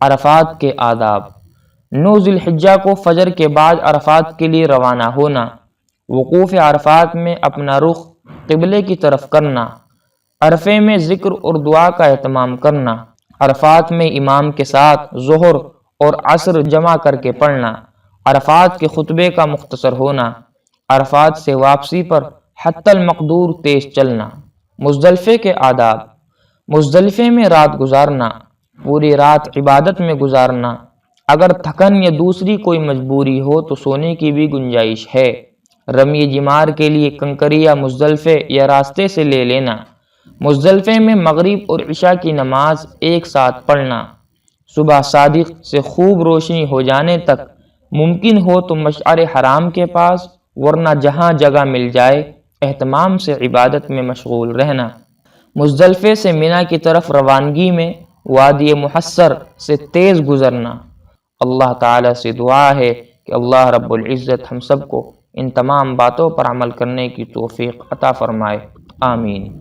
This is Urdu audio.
عرفات کے آداب۔ 9 ذی الحجہ کو فجر کے بعد عرفات کے لیے روانہ ہونا، وقوف عرفات میں اپنا رخ قبلے کی طرف کرنا، عرفے میں ذکر اور دعا کا اہتمام کرنا، عرفات میں امام کے ساتھ ظہر اور عصر جمع کر کے پڑھنا، عرفات کے خطبے کا مختصر ہونا، عرفات سے واپسی پر حتی المقدور تیز چلنا۔ مزدلفے کے آداب۔ مزدلفے میں رات گزارنا، پوری رات عبادت میں گزارنا، اگر تھکن یا دوسری کوئی مجبوری ہو تو سونے کی بھی گنجائش ہے۔ رمی جمار کے لیے کنکریہ مزدلفے یا راستے سے لے لینا۔ مزدلفے میں مغرب اور عشاء کی نماز ایک ساتھ پڑھنا۔ صبح صادق سے خوب روشنی ہو جانے تک، ممکن ہو تو مشعر حرام کے پاس، ورنہ جہاں جگہ مل جائے اہتمام سے عبادت میں مشغول رہنا۔ مزدلفے سے منی کی طرف روانگی میں وادی محصر سے تیز گزرنا۔ اللہ تعالیٰ سے دعا ہے کہ اللہ رب العزت ہم سب کو ان تمام باتوں پر عمل کرنے کی توفیق عطا فرمائے، آمین۔